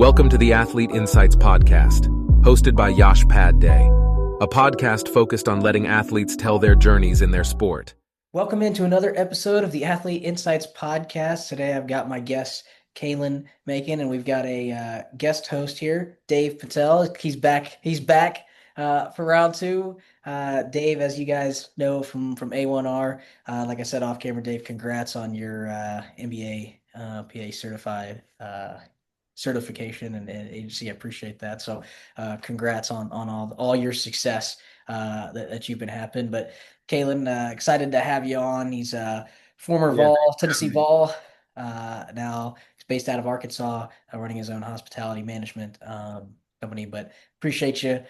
Welcome to the Athlete Insights Podcast, hosted by Yash Padhye, a podcast focused on letting athletes tell their journeys in their sport. Welcome into another episode of the Athlete Insights Podcast. Today I've got my guest, Kaylan Makan, and we've got a guest host here, Dave Patel. He's back for round two. Dave, as you guys know from A1R, like I said off camera, Dave, congrats on your NBA PA certified certification and agency. I appreciate that. So congrats on all your success that you've been having. But Kaylan, excited to have you on. He's a former Tennessee Vol. Now he's based out of Arkansas, running his own hospitality management company. But appreciate you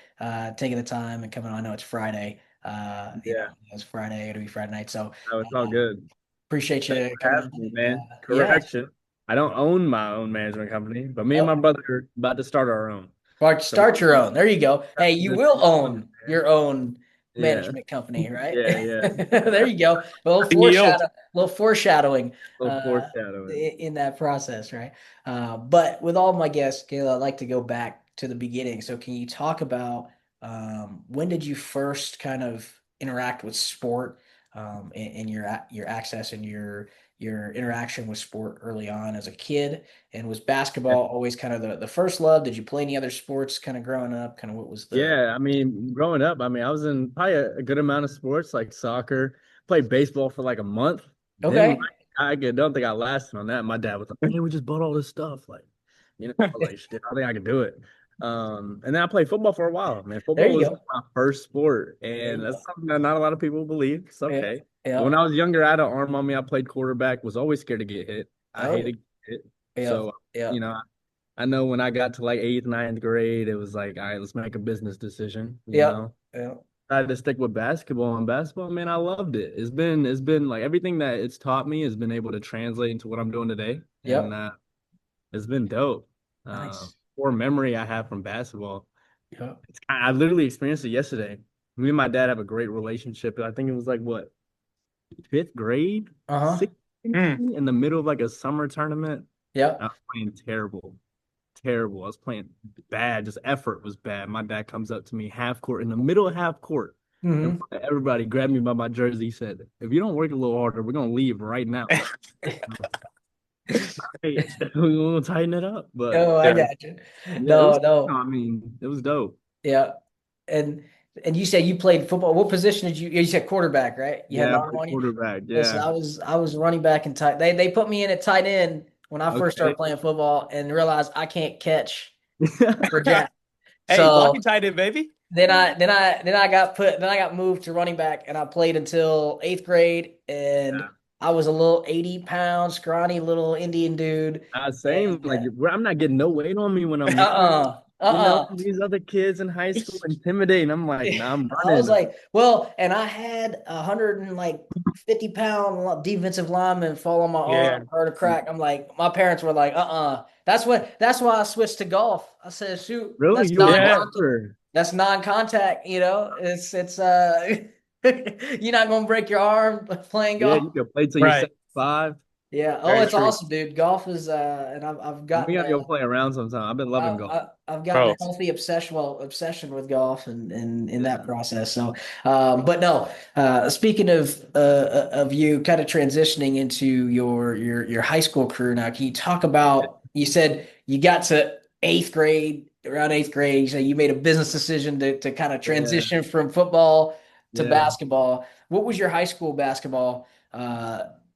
taking the time and coming on. I know it's Friday. It's Friday. It'll be Friday night. So it's all good. Appreciate you coming on, man. Correction. I don't own my own management company, but me and my brother are about to start our own. Start your own. There you go. Hey, you will own your own management company, right? Yeah. There you go. A little foreshadowing in that process, right? But with all my guests, Kayla, I'd like to go back to the beginning. So can you talk about when did you first kind of interact with sport and your access and your interaction with sport early on as a kid? And was basketball always kind of the first love? Did you play any other sports kind of growing up? Kind of what was the... Yeah, growing up, I was in probably a good amount of sports like soccer. Played baseball for like a month. Okay. I don't think I lasted on that. My dad was like, "Hey, we just bought all this stuff." Like, like shit, I think I could do it. And then I played football for a while. Man, football was my first sport, and that's something that not a lot of people believe. It's okay. Yeah. When I was younger, I had an arm on me. I played quarterback. Was always scared to get hit. I hated it. Yeah. So I know when I got to like 8th, 9th grade, it was like, all right, let's make a business decision. You know? I had to stick with basketball, and basketball, man, I loved it. It's been like everything that it's taught me has been able to translate into what I'm doing today. Yeah. And it's been dope. Nice. Core memory I have from basketball. Yeah. I literally experienced it yesterday. Me and my dad have a great relationship. I think it was like what, 5th grade? In the middle of like a summer tournament. Yeah. I was playing terrible. I was playing bad. Just effort was bad. My dad comes up to me half court, in the middle of half court. In front of everybody grabbed me by my jersey. He said, "If you don't work a little harder, we're gonna leave right now." Hey, we're gonna tighten it up. But I got you. It was dope. Yeah. And you said you played football. What position did you said quarterback, right? Quarterback. Yeah. Listen, I was running back and tight. They put me in at tight end when I first started playing football and realized I can't catch for jack. Hey, blocking tight end, baby. Then I got moved to running back, and I played until 8th grade, and I was a little 80-pound, scrawny little Indian dude. Same. I'm not getting no weight on me when I'm these other kids in high school intimidating. I'm like, nah, I'm running. I was like, and I had 150-pound defensive lineman fall on my arm, hurt a crack. I'm like, my parents were like, That's why I switched to golf. I said, shoot, really? That's non-contact. It's you're not gonna break your arm playing golf. Yeah, you can play till you're 75. Yeah. It's awesome, dude. Golf is and I've got. We gotta go play around sometime. I've been loving golf. I've got a healthy obsession with golf and in that process. So, but no. Speaking of you kind of transitioning into your high school career now, can you talk about? You said you got to 8th grade. Around 8th grade, you said you made a business decision to kind of transition from football to basketball. What was your high school basketball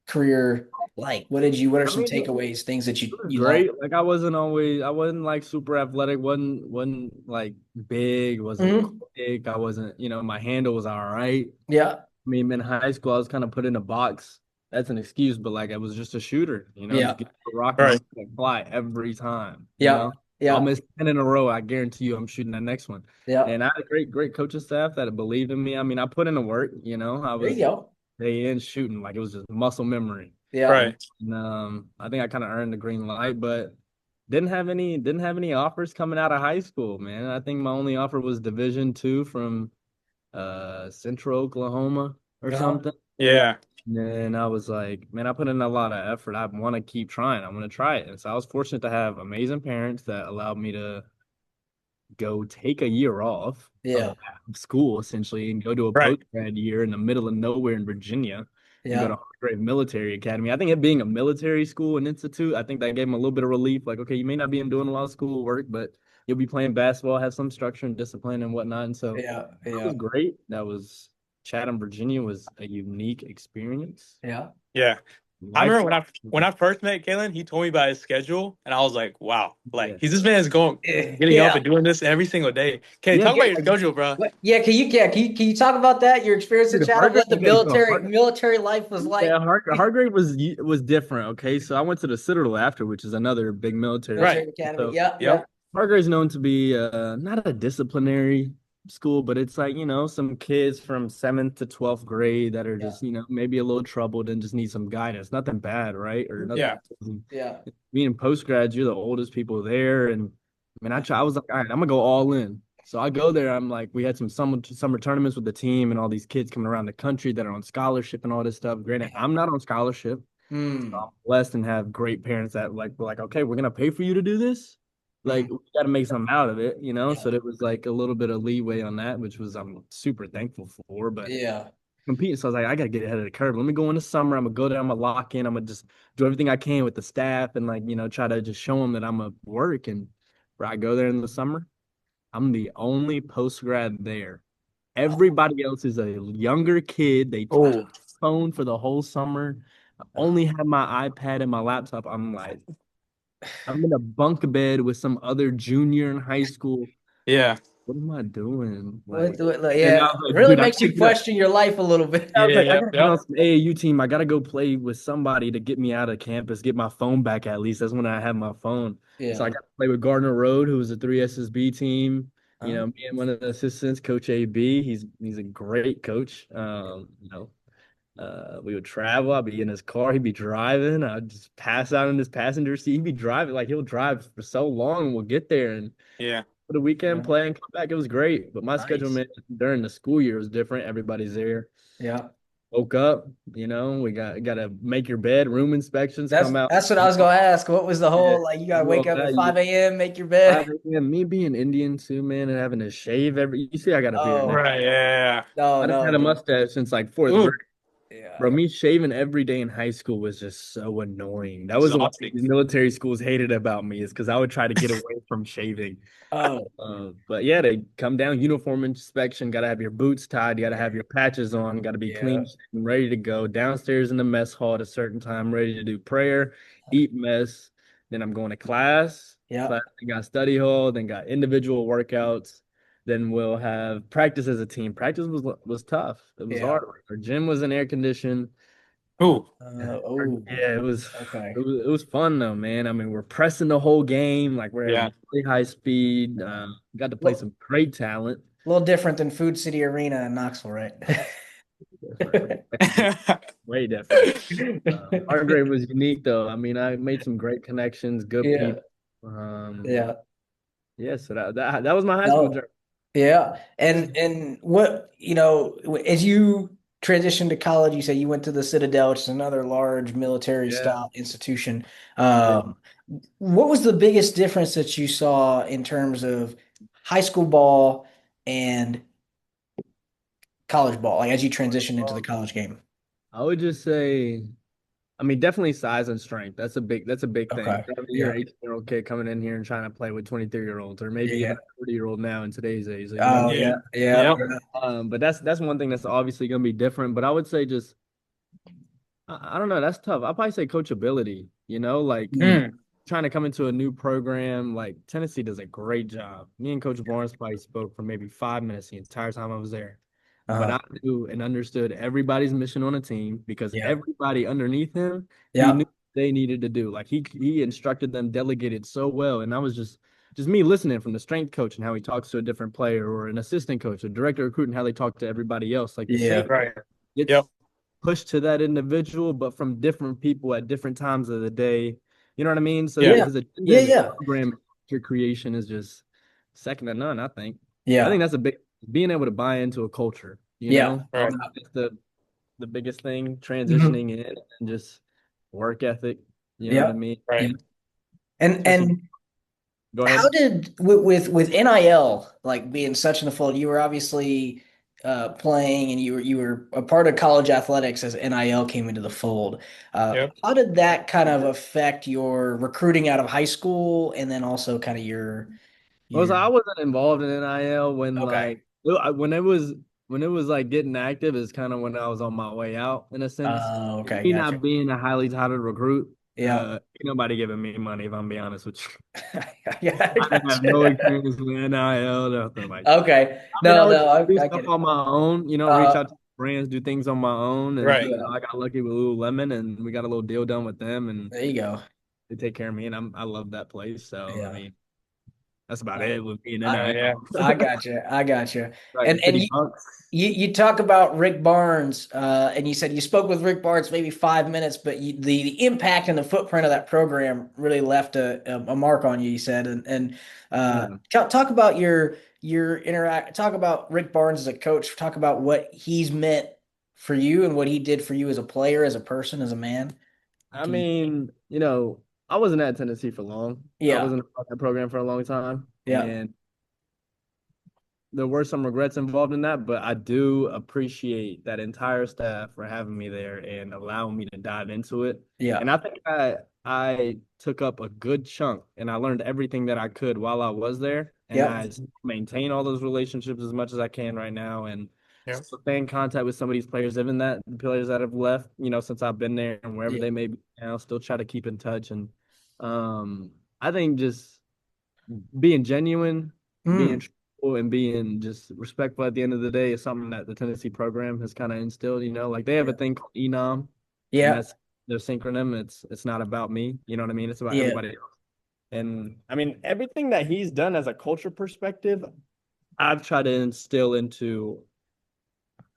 career like? What are some takeaways, things that you great liked? Like I wasn't like super athletic, wasn't like big, wasn't quick. I wasn't, my handle was all right. Yeah. In high school I was kind of put in a box. That's an excuse, but like I was just a shooter, just get the rock and fly every time. Yeah. I'll miss 10 in a row. I guarantee you I'm shooting that next one. Yeah. And I had a great coaching staff that believed in me. I put in the work, I was there you go. Day in shooting. Like it was just muscle memory. Yeah. Right. And, I think I kind of earned the green light, but didn't have any offers coming out of high school, man. I think my only offer was Division II from Central Oklahoma or something. Yeah. And I was like, man, I put in a lot of effort. I want to keep trying. I want to try it. And so I was fortunate to have amazing parents that allowed me to go take a year off of Yeah. school essentially and go to a Right. post grad year in the middle of nowhere in Virginia and go Yeah. to Hargrave Military Academy. I think it being a military school and institute, I think that gave them a little bit of relief. Like, okay, you may not be doing a lot of school work, but you'll be playing basketball, have some structure and discipline and whatnot. And so Yeah. that Yeah. was great. That was Chatham, Virginia was a unique experience. Yeah. Yeah. I Life. remember when I first met Kaylan, he told me about his schedule, and I was like, "Wow, like Yeah. he's this man is getting up Yeah. and doing this every single day." Okay, Yeah. talk about your schedule, bro. Yeah, can you talk about that? Your experience at Dude, Chatham, Hargrave, what the okay, so military life was like. Yeah, Hargrave was different. Okay, so I went to the Citadel after, which is another big military Right. Military school. Academy. So Yeah, yeah. Yep. Hargrave's known to be not a disciplinary school, but it's like some kids from 7th to 12th grade that are Yeah. just maybe a little troubled and just need some guidance. Nothing bad, right? Or nothing. Yeah. Yeah. Being post grads, you're the oldest people there, and I mean, I was like, all right, I'm gonna go all in. So I go there. I'm like, we had some summer tournaments with the team, and all these kids coming around the country that are on scholarship and all this stuff. Granted, I'm not on scholarship. So I'm Mm. blessed and have great parents that were like, okay, we're gonna pay for you to do this. Like, Mm. we got to make something out of it, you know. Yeah. So there was like a little bit of leeway on that, which was I'm super thankful for. But Yeah. competing, so I was like, I gotta get ahead of the curve. Let me go in the summer. I'm gonna go there. I'm gonna lock in. I'm gonna just do everything I can with the staff and try to just show them that I'm a work. And where I go there in the summer, I'm the only post grad there. Oh, Everybody else is a younger kid. They took Oh, the phone for the whole summer. I only have my iPad and my laptop. I'm like, I'm in a bunk bed with some other junior in high school. yeah. What am I doing? And I yeah. was like, Really dude, I makes gotta you get up. question your life a little bit. I was Yeah. like, I Yep. gotta get Yep. on some AAU team. I gotta go play with somebody to get me out of campus, get my phone back at least. That's when I had my phone. And so I Yeah. got to play with Gardner Road, who was a 3SSB team. Huh? Me and one of the assistants, Coach AB. He's a great coach. We would travel. I'd be in his car. He'd be driving. I'd just pass out in his passenger seat. He'd be driving. Like, he'll drive for so long and we'll get there and Yeah. for the weekend Yeah. play and come back. It was great. But my schedule, Nice. man, during the school year was different. Everybody's there. Yeah. Woke up, we got to make your bed, room inspections come out. That's what I was gonna ask. What was the Yeah, whole like you gotta do wake all up at that. 5 a.m., make your bed? 5 a.m. Me being Indian too, man, and having to shave you see I got a beard now. Oh, Right. Yeah. no, I just no, had a dude. mustache since like fourth grade. Ooh, Yeah. Bro, me shaving every day in high school was just so annoying. That was the one thing exhausting. these military schools hated about me is because I would try to get away from shaving. Oh, But yeah, they come down, uniform inspection, got to have your boots tied, you got to have your patches on, got to be yeah. clean and ready to go downstairs in the mess hall at a certain time, ready to do prayer, eat mess. Then I'm going to class. Yeah. Class, then got study hall, then got individual workouts. Then we'll have practice as a team. Practice was tough. It was Yeah. hard. Our gym wasn't air conditioned. Ooh. Oh, Yeah, okay. it was fun though, man. I mean, we're pressing the whole game, like we're Yeah. at really high speed. Got to play Well, some great talent. a little different than Food City Arena in Knoxville, right? Different, way different. Our grade was unique though. I mean, I made some great connections, good Yeah. people. Um, Yeah. yeah, so that was my high school No. journey. Yeah. And what, as you transitioned to college, you say you went to the Citadel, which is another large military Yeah, style institution. yeah. Um, what was the biggest difference that you saw in terms of high school ball and college ball, like as you transitioned into the college game? I would just say, I mean, definitely size and strength. That's a big thing. Okay. I mean, you're Yeah. an 18-year-old kid coming in here and trying to play with 23-year-olds or maybe even Yeah. a 30-year-old now in today's age. Like, you know what Oh, I Yeah. mean? yeah. Yeah. Yep. Yeah. But that's one thing that's obviously going to be different. But I would say just I don't know. That's tough. I'll probably say coachability. Like Mm. Mm. trying to come into a new program. Like Tennessee does a great job. Me and Coach Barnes probably spoke for maybe 5 minutes the entire time I was there. But Uh-huh. I knew and understood everybody's mission on a team because Yeah. everybody underneath him, he Yeah. knew what they needed to do. Like he instructed them, delegated so well. And I was just me listening from the strength coach and how he talks to a different player or an assistant coach or director of recruiting, how they talk to everybody else. Like the same Yeah. Right. Yep. gets pushed to that individual, but from different people at different times of the day. You know what I mean? So Yeah. Yeah. his agenda Yeah. and his Yeah. program creation is just second to none, I think. I think Yeah. that's a big being able to buy into a culture, Yeah. Right. It's the the biggest thing, Mhm. transitioning in and just work ethic. You know what I Yep. mean? Yep. Right. Especially, And go how ahead. did with NIL like being such in the fold? You were obviously playing, and you were a part of college athletics as NIL came into the fold. Yep. How did that kind of affect your recruiting out of high school, and then also kind of Well, so your I wasn't involved in NIL when okay. when it was like getting active is kind of when I was on my way out in a sense. Okay, Me gotcha. not being a highly touted recruit, Yeah. ain't nobody giving me money if I'm being honest with you. Yeah, I I didn't have no gotcha. experience with NIL, nothing like that. Okay. I mean, I No, would no, do I stuff get it. on my own, reach Uh, out to brands, do things on my own, and Right. yeah, I got lucky with Lululemon, and we got a little deal done with them, and there you go. they take care of me, and I love that place. So I Yeah. mean, that's about Uh, it with me and I, Oh yeah. I NIL. got you. I got you. Right, And City Bucks. you talk about Rick Barnes, and you said you spoke with Rick Barnes maybe 5 minutes, but the impact and the footprint of that program really left a mark on you. You said, and Yeah. talk about your interact. Talk about Rick Barnes as a coach. Talk about what he's meant for you and what he did for you as a player, as a person, as a man. I Can you? mean, I wasn't at Tennessee for long. I Yeah, was in the program for a long time, yeah, and there were some regrets involved in that, but I do appreciate that entire staff for having me there and allowing me to dive into it. yeah, And I think I took up a good chunk and I learned everything that I could while I was there. And yep, I maintain all those relationships as much as I can right now and Yep. still stay in contact with some of these players, even that the players that have left, since I've been there and wherever yeah. they may be now, still try to keep in touch. And I think just being genuine, being Mm, truthful, and being just respectful at the end of the day is something that the Tennessee program has kind of instilled. Like they have a yeah, thing called Enom, and yeah, that's their syncronym. It's not about me. You know what I mean? It's about yeah. everybody else. And I mean, everything that he's done as a culture perspective, I've tried to instill into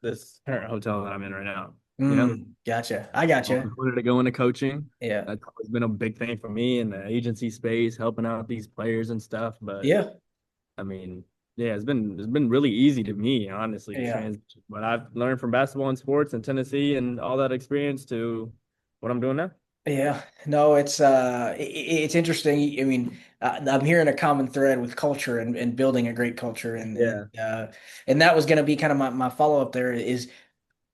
this current hotel that I'm in right now. You know, Gotcha. I gotcha. wanted to go into coaching. Yeah, That's always been a big thing for me in the agency space, helping out these players and stuff. But yeah, I mean, yeah, it's been really easy to me, honestly, to yeah. transition. But I've learned from basketball and sports in Tennessee and all that experience to what I'm doing now. Yeah, no, it's interesting. I mean, I'm hearing a common thread with culture and building a great culture, Yeah. and that was going to be kind of my follow up there is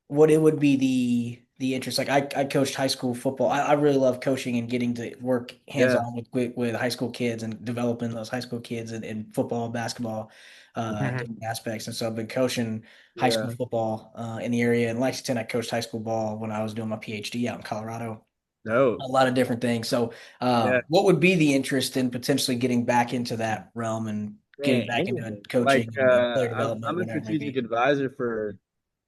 what it would be the interest. Like I coached high school football. I really love coaching and getting to work hands Yeah. on with high school kids and developing those high school kids in football, basketball, Mhm. different aspects. And so I've been coaching high school Yeah. football in the area. In Lexington, I coached high school ball when I was doing my PhD out in Colorado. No. A lot of different things. So, Yeah. what would be the interest in potentially getting back into that realm and getting Man, back into anything. Like coaching and player I'm development, a whatever it may strategic be? advisor for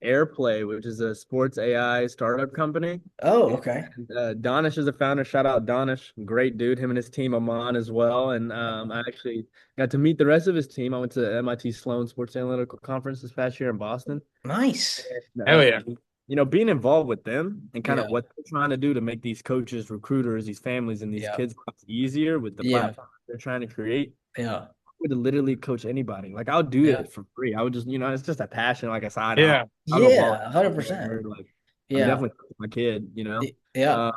Airplay, which is a sports AI startup company. Oh, okay. Donish is a founder. Shout out Donish, great dude. Him and his team, I'm on as well. And I actually got to meet the rest of his team. I went to the MIT Sloan Sports Analytical Conference this past year in Boston. Nice. Hell yeah. Being involved with them and kind Yeah. of what they're trying to do to make these coaches, recruiters, these families, and these Yeah. kids easier with the Yeah. platform they're trying to create. Yeah. I would literally coach anybody. Like I'll do Yeah. it for free. I would just, it's just a passion, like a side out. Yeah. I'll go volunteer. Yeah. 100%. Like I'm Yeah. definitely my kid. Yeah. Uh,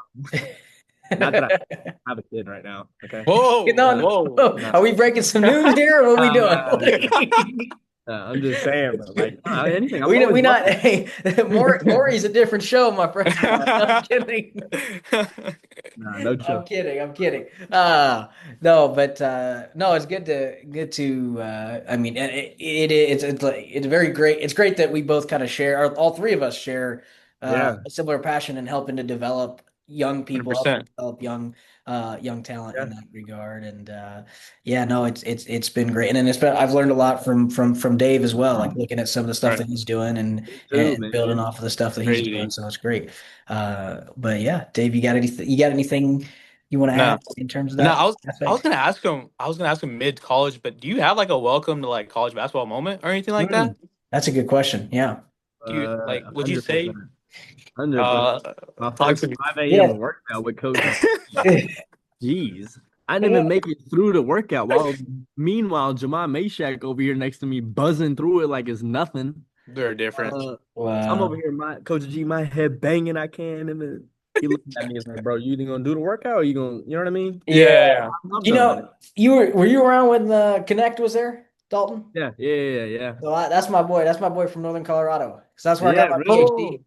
not that I have a kid right now. Okay. Whoa. No, Whoa. no. No, Are we breaking some news here, or what are we no, doing? I'm just saying, bro. Like anything. I'm We always not. welcome. Hey, Maury's a different show, my friend. I'm kidding. Nah, no I'm chill. kidding. I'm kidding. No, but no, it's good to. I mean, it's very great. It's great that we both kind of share, or all three of us share, Yeah. a similar passion in helping to develop young people, helping to 100%. develop young talent in Yeah. that regard. And yeah, no, it's been great, and then I've learned a lot from Dave as well, like looking at some of the stuff Right. that he's doing Me too, and building man. off of the stuff that he's doing. Crazy. So it's great. But yeah, Dave, you got anything? You got anything you want to No. add in terms of No, that I was aspect? gonna ask him. I was gonna ask him mid college, but do you have like a welcome to like college basketball moment or anything like Hmm, that? that's a good question. Yeah. Do you like? Would you 100%. say? 100%. Uh, My talk first to me. 5 a.m. Yeah. workout with Coach G. Jeez. I didn't even make it through the workout. Meanwhile, Jamai Meshack over here next to me buzzing through it like it's nothing. They're different. I'm over Wow. here, my Coach G, my head banging. I can, and then he looking at me and like, "Bro, you either gonna do the workout or you gonna, you know what I mean?" Yeah. Yeah. I'm You done. know, were you around when Connect was there, Dalton? Yeah. So that's my boy. That's my boy from Northern Colorado. So that's where I got Yeah, my really. PhD.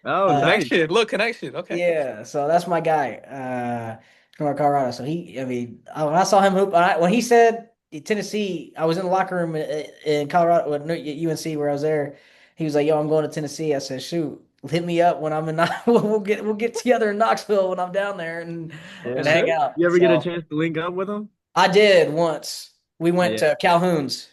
Oh, nice. Connection. Look, connection. Okay. Yeah, so that's my guy, North Colorado. So I mean, when I saw him hoop, when he said Tennessee, I was in the locker room in Colorado, UNC, where I was there. He was like, "Yo, I'm going to Tennessee." I said, "Shoot, hit me up when I'm in. We'll get together in Knoxville when I'm down there and Yeah. hang out." You ever get a So chance to link up with him? I did once. We Oh, went yeah. to Calhoun's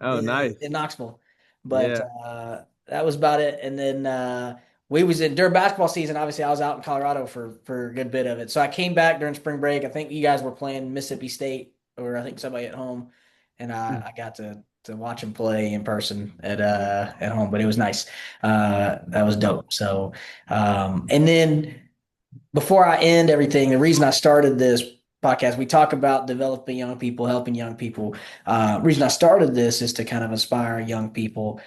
Oh, in nice. Knoxville, but Yeah. that was about it. And then we was in during basketball season. Obviously, I was out in Colorado for a good bit of it. So I came back during spring break. I think you guys were playing Mississippi State, or I think somebody at home, and I got to watch him play in person at home. But it was nice. That was dope. So and then before I end everything, the reason I started this podcast, we talk about developing young people, helping young people. Reason I started this is to kind of inspire young people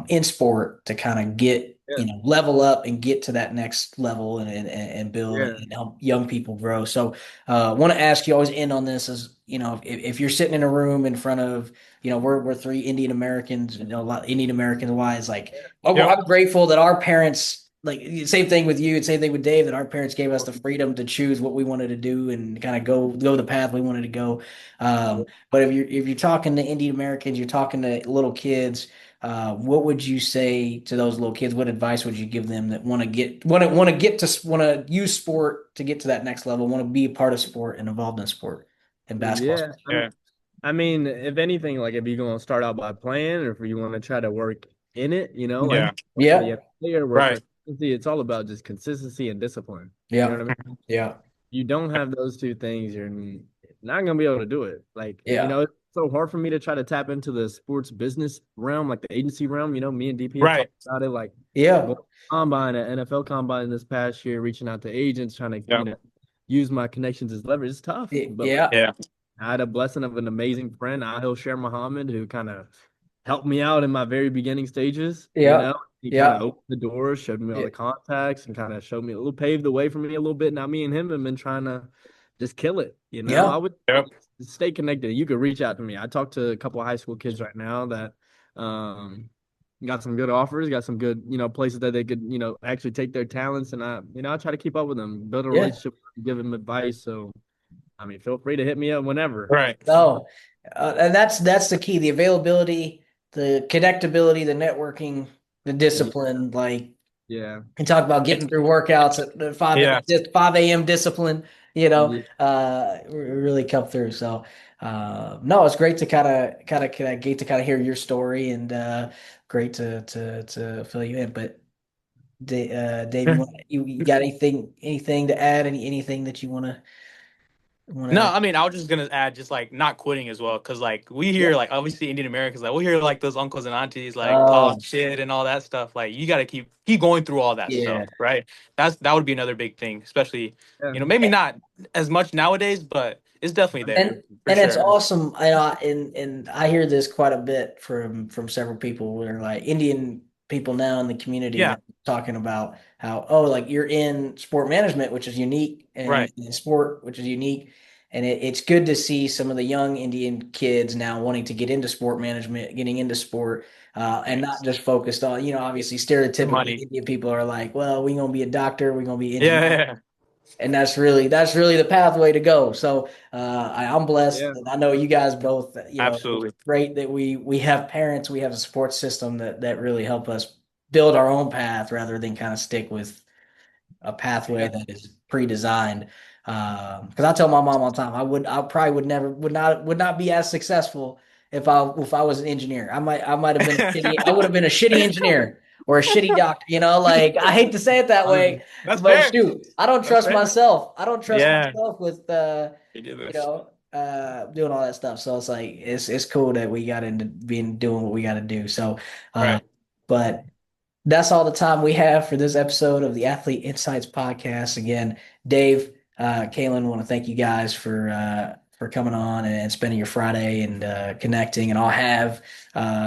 in sport to kind of get, Yeah. level up and get to that next level and build Yeah. and help young people grow. So I want to ask you, always end on this is, if you're sitting in a room in front of, we're three Indian Americans, a lot Indian Americans wise, like, oh, Yep. I'm grateful that our parents, like, same thing with you and same thing with Dave, that our parents gave us the freedom to choose what we wanted to do and kind of go the path we wanted to go. But if you're talking to Indian Americans, you're talking to little kids, what would you say to those little kids? What advice would you give them that want to use sport to get to that next level, want to be a part of sport and involved in sport and basketball? Yeah. Yeah. I mean, if anything, like if you're gonna start out by playing, or if you want to try to work in it, like Yeah. work for the Yeah, NBA or work for Right. consistency, it's all about just consistency and discipline. You know yeah, what I mean? yeah, You don't have those two things, you're not gonna be able to do it. Like, yeah, it's so hard for me to try to tap into the sports business realm, like the agency realm. Me and DP have Right. talked about it, like yeah, going to combine, an NFL combine this past year, reaching out to agents, trying to, Yeah. use my connections as leverage. It's tough, but yeah, Yeah. I had a blessing of an amazing friend, Ahil Sher Muhammad, who kind of helped me out in my very beginning stages. yeah, He kind of yeah, opened the doors, showed me all yeah, the contacts, and kind of showed me a little, paved the way for me a little bit. Now, me and him have been trying to just kill it. I yeah. would Yep. stay connected. You could reach out to me. I talked to a couple of high school kids right now that got some good offers, got some good, places that they could, actually take their talents. And I try to keep up with them, build a Yeah. relationship, give them advice. So, I mean, feel free to hit me up whenever. Right. No, and that's the key: the availability, the connectability, the networking, the discipline. Like, Yeah. you talk about getting through workouts at the Yeah. 5 a.m. discipline. Yeah. Really come through. So, no, it's great to get to kind of hear your story and great to fill you in. But Dave, you got anything to add? Anything that you No, want I mean, I was just gonna add just like not quitting as well, because like we to? hear like obviously Indian Americans, like we hear like those uncles and aunties like Oh, talk shit and all that stuff. Like you got to keep going through all that yeah. stuff, right? That would be another big thing, especially Yeah. maybe not as much nowadays, but it's definitely there for And it's sure. awesome. And I hear this quite a bit from several people where, like, Indian people now in the community Yeah, that are talking about how, like, you're in sport management, which is unique, and right. in sport, which is unique. And it's good to see some of the young Indian kids now wanting to get into sport management, getting into sport, and not just focused on, obviously The stereotypically money. Indian people are like, well, we're gonna be a doctor, we're gonna be an Yeah, engineer, yeah, and that's really the pathway to go. So I'm blessed, Yeah. and I know you guys both. absolutely. It's great that we have parents, we have a support system that really help us build our own path rather than kind of stick with a pathway Yeah. that is pre-designed. Because I tell my mom all the time, I probably would not be as successful if I was an engineer. I might have been I would have been a shitty engineer or a shitty doctor. Like, I hate to say it that way, That's but fair. shoot, I don't That's trust fair. myself. I don't trust Yeah, myself with you did this. doing all that stuff. So it's like it's cool that we got into doing what we got to do. So, Right. but that's all the time we have for this episode of the Athlete Insights podcast. Again, Dave, Kaylan, want to thank you guys for coming on and spending your Friday and connecting. And I'll have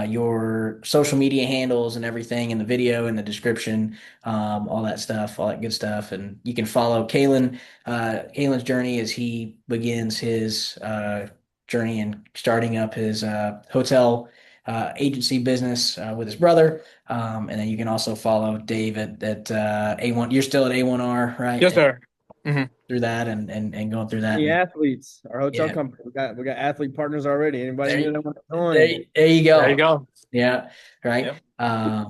your social media handles and everything in the video in the description, all that stuff, all that good stuff. And you can follow Kaylan's journey as he begins his journey and starting up his hotel agency business with his brother. And then you can also follow Dave at A1. You're still at A1R, right? Yes, sir. Mm-hmm. Through that and going through that. The And, athletes, our hotel yeah. company, we got athlete partners already. Anybody There, new that want to join? there you go. There you go. Yeah, right. Yep.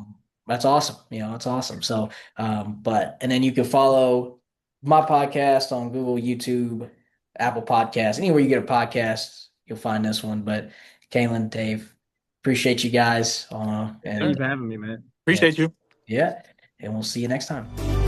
That's awesome. It's awesome. So, and then you can follow my podcast on Google, YouTube, Apple Podcasts, anywhere you get a podcast, you'll find this one. But Kaylan, Dave, appreciate you guys. Thanks for having me, man. Appreciate you. Yeah, and we'll see you next time.